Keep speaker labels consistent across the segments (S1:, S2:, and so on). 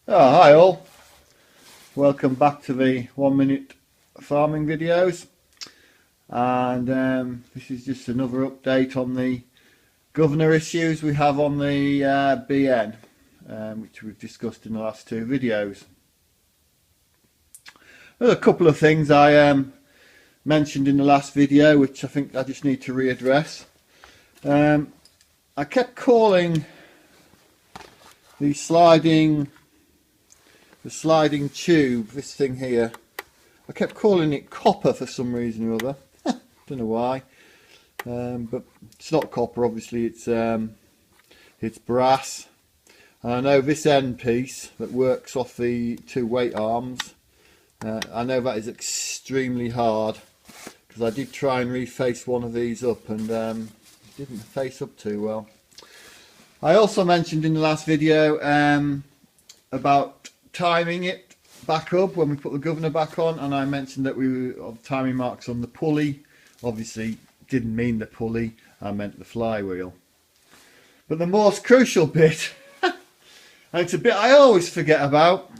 S1: Oh, hi all, welcome back to the 1 minute farming videos, and this is just another update on the governor issues we have on the BN, which we've discussed in the last two videos. There's a couple of things I mentioned in the last video which I think I just need to readdress. I kept calling the sliding tube, this thing here, I kept calling it copper for some reason or other. Don't know why, but it's not copper, obviously. It's brass. And I know this end piece that works off the two weight arms, I know that is extremely hard, because I did try and reface one of these up and it didn't face up too well. I also mentioned in the last video about timing it back up when we put the governor back on, and I mentioned that we were of timing marks on the pulley. Obviously didn't mean the pulley, I meant the flywheel. But the most crucial bit, and it's a bit I always forget about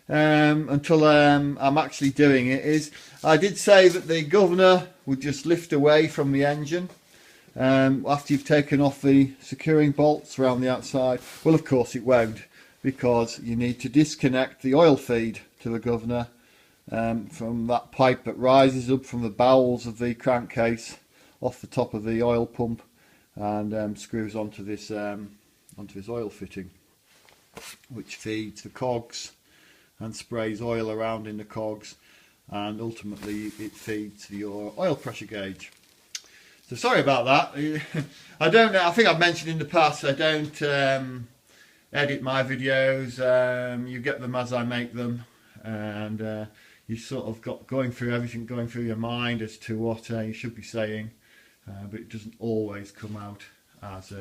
S1: until I'm actually doing it, is I did say that the governor would just lift away from the engine after you've taken off the securing bolts around the outside. Well, of course it won't, because you need to disconnect the oil feed to the governor from that pipe that rises up from the bowels of the crankcase off the top of the oil pump and screws onto this oil fitting, which feeds the cogs and sprays oil around in the cogs, and ultimately it feeds your oil pressure gauge. So sorry about that. I don't know, I think I've mentioned in the past I don't edit my videos. You get them as I make them, and you sort of got going through everything, going through your mind as to what you should be saying, but it doesn't always come out as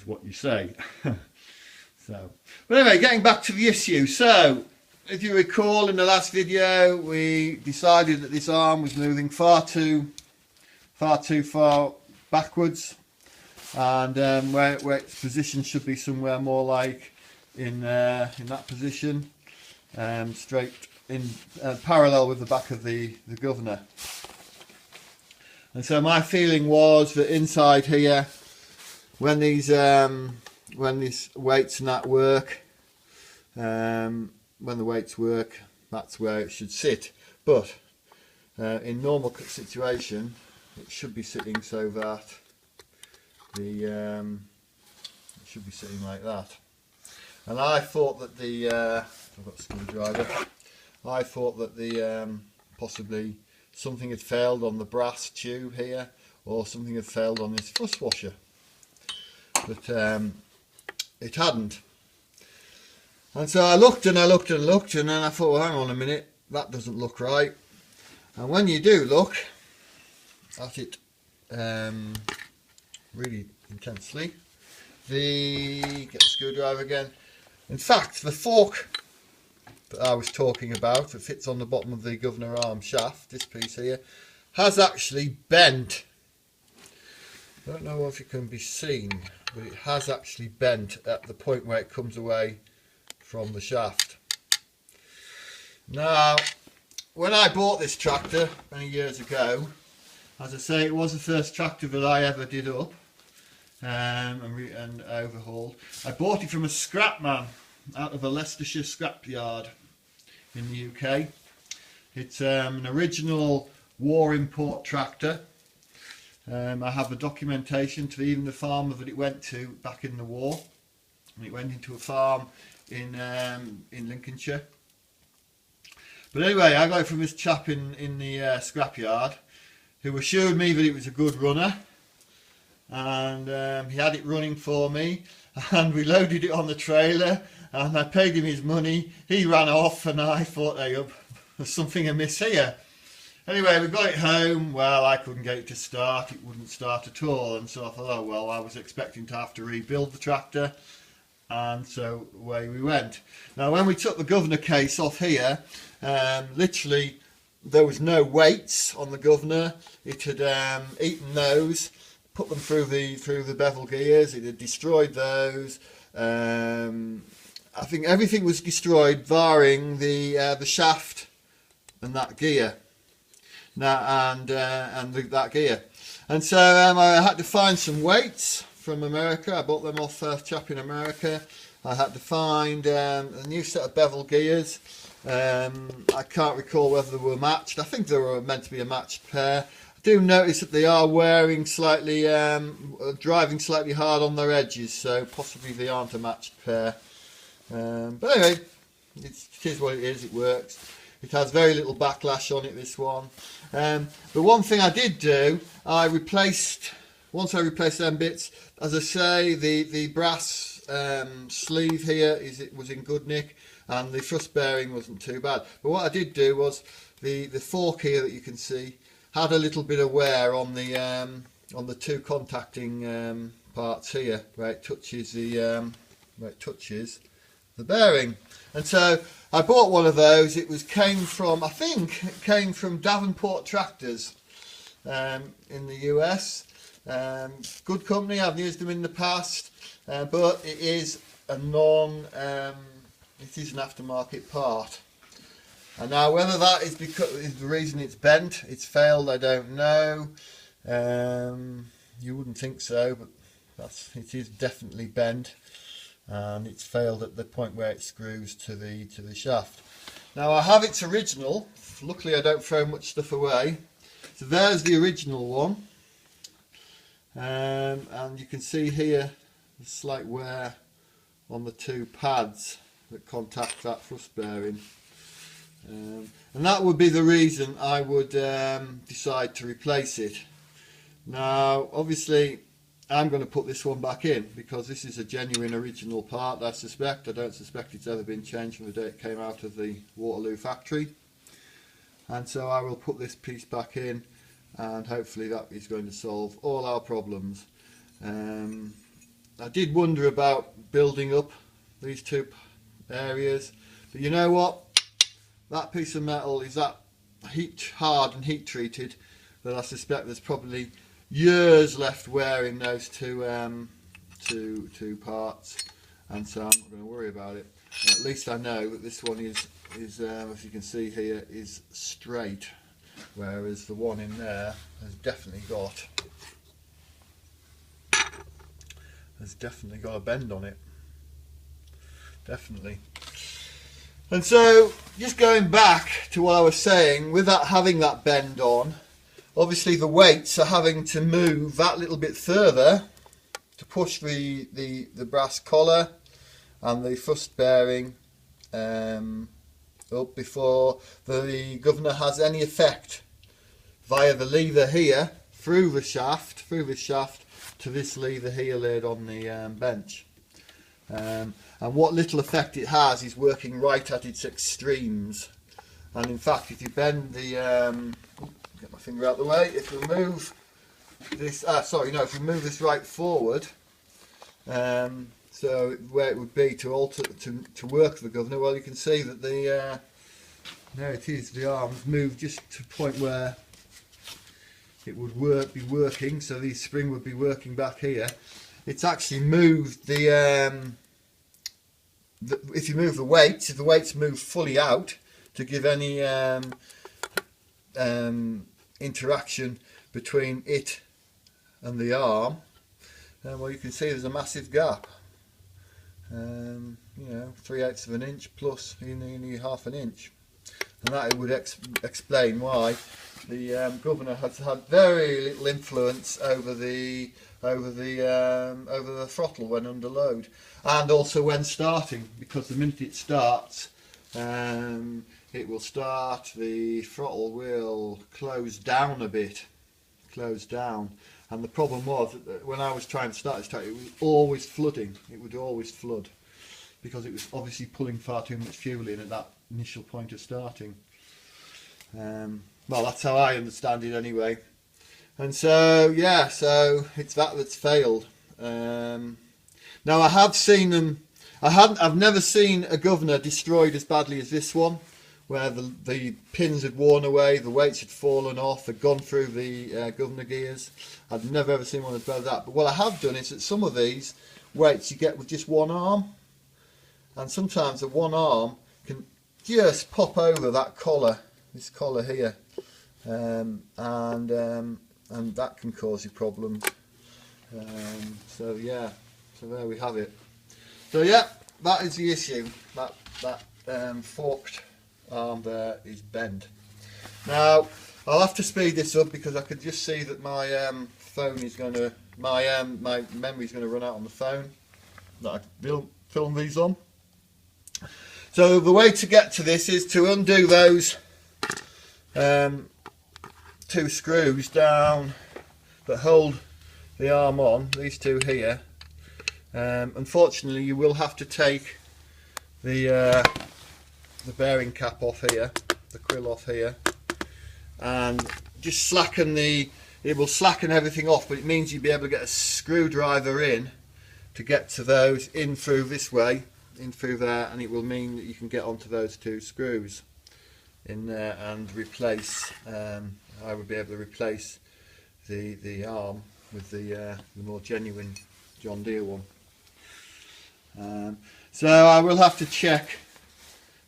S1: what you say. So, but anyway, getting back to the issue. So, if you recall, in the last video we decided that this arm was moving far too far backwards, and where its position should be somewhere more like in that position, straight in parallel with the back of the governor. And so my feeling was that inside here, when these weights and that work, when the weights work, that's where it should sit. But in normal situation, it should be sitting so that it should be sitting like that. And I thought that I've got a screwdriver. I thought that possibly something had failed on the brass tube here, or something had failed on this fuss washer, but it hadn't. And so I looked and I looked and looked, and then I thought, well, hang on a minute, that doesn't look right. And when you do look at it really intensely, get the screwdriver again. In fact, the fork that I was talking about, that fits on the bottom of the governor arm shaft, this piece here, has actually bent. I don't know if it can be seen, but it has actually bent at the point where it comes away from the shaft. Now, when I bought this tractor many years ago, as I say, it was the first tractor that I ever did up and overhauled. I bought it from a scrap man out of a Leicestershire scrapyard in the UK. It's an original war import tractor. I have the documentation to even the farmer that it went to back in the war. And it went into a farm in Lincolnshire. But anyway, I got it from this chap in the scrapyard, who assured me that it was a good runner, and he had it running for me, and we loaded it on the trailer, and I paid him his money. He ran off, and I thought, hey, there's something amiss here. Anyway, we got it home. Well, I couldn't get it to start. It wouldn't start at all, and so I thought, oh well, I was expecting to have to rebuild the tractor, and so away we went. Now, when we took the governor case off here, literally there was no weights on the governor. It had eaten those, put them through the bevel gears. It had destroyed those, I think everything was destroyed barring the shaft and that gear. That gear. And so I had to find some weights from America. I bought them off a chap in America. I had to find a new set of bevel gears. I can't recall whether they were matched. I think they were meant to be a matched pair. I do notice that they are wearing slightly, driving slightly hard on their edges, so possibly they aren't a matched pair. But anyway, it is what it is, it works. It has very little backlash on it, this one. But one thing I did do, once I replaced them bits, as I say, the brass sleeve here was in good nick, and the thrust bearing wasn't too bad. But what I did do was, the fork here that you can see had a little bit of wear on the two contacting parts here, where it touches the bearing. And so I bought one of those. I think it came from Davenport Tractors in the US. Good company, I've used them in the past, but it is it is an aftermarket part. And now whether that is because the reason it's bent, it's failed, I don't know. You wouldn't think so, but it is definitely bent. And it's failed at the point where it screws to the shaft. Now I have its original. Luckily I don't throw much stuff away. So there's the original one, and you can see here the slight wear on the two pads that contact that thrust bearing, and that would be the reason I would decide to replace it. Now obviously I'm going to put this one back in because this is a genuine original part. I don't suspect it's ever been changed from the day it came out of the Waterloo factory. And so I will put this piece back in, and hopefully that is going to solve all our problems. I did wonder about building up these two areas, but you know what? That piece of metal is that hard and heat treated that I suspect there's probably years left wearing those two parts, and so I'm not going to worry about it. And at least I know that this one is as you can see here, is straight, whereas the one in there has definitely got a bend on it, definitely. And so just going back to what I was saying, with that having that bend on, obviously the weights are having to move that little bit further to push the brass collar and the thrust bearing up before the governor has any effect via the lever here through the shaft to this lever here laid on the bench. And what little effect it has is working right at its extremes. And in fact, if you bend the get my finger out the way, if you move this if you move this right forward, so where it would be to work the governor, well, you can see that there it is, the arms move just to the point where it would be working, so the spring would be working back here. It's actually moved if you move the weights, if the weights move fully out to give any interaction between it and the arm, well, you can see there's a massive gap. 3/8 of an inch plus nearly half an inch, and that would explain why the governor has had very little influence over the throttle when under load, and also when starting, because the minute it starts, it will start, the throttle will close down a bit, and the problem was that when I was trying to start this tractor, it was always flooding. It would always flood because it was obviously pulling far too much fuel in at that initial point of starting. Well, that's how I understand it anyway. And so yeah, so it's that's failed. Now I have seen them. I've never seen a governor destroyed as badly as this one, where the pins had worn away, the weights had fallen off, had gone through the governor gears. I've never ever seen one as bad as that. But what I have done is that some of these weights you get with just one arm, and sometimes the one arm can just pop over that collar, this collar here, and that can cause you problems. So yeah, so there we have it. So yeah, that is the issue. That forked arm there is bent. Now I'll have to speed this up because I could just see that my phone is going to, my memory is going to run out on the phone that I film these on. So the way to get to this is to undo those 2 screws down that hold the arm on, these 2 here. Unfortunately, you will have to take the bearing cap off here, the quill off here, and just slacken it will slacken everything off, but it means you'll be able to get a screwdriver in to get to those, in through this way, in through there, and it will mean that you can get onto those 2 screws in there and replace, I would be able to replace the arm with the more genuine John Deere one. So I will have to check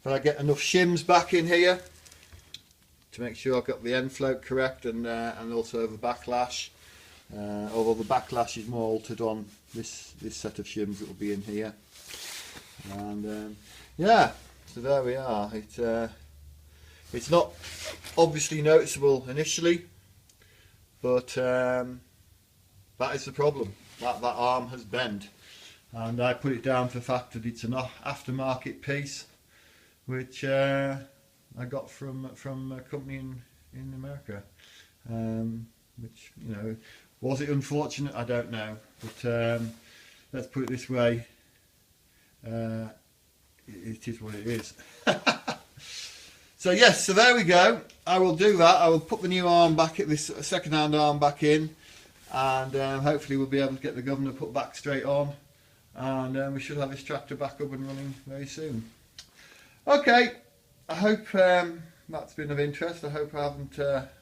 S1: that I get enough shims back in here to make sure I've got the end float correct, and also the backlash, although the backlash is more altered on this set of shims that will be in here. And yeah, so there we are. It's not obviously noticeable initially, but that is the problem. That arm has bent, and I put it down for the fact that it's an aftermarket piece, which I got from a company in America. Which, you know, was it unfortunate? I don't know, but let's put it this way. It is what it is. So yes, so there we go. I will do that. I will put the new arm back, at this second-hand arm back in, and hopefully we'll be able to get the governor put back straight on, and we should have this tractor back up and running very soon. Okay, I hope that's been of interest. I hope I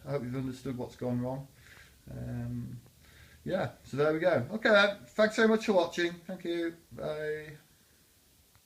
S1: hope you've understood what's gone wrong. Yeah, so there we go. Okay then, thanks very much for watching. Thank you. Bye.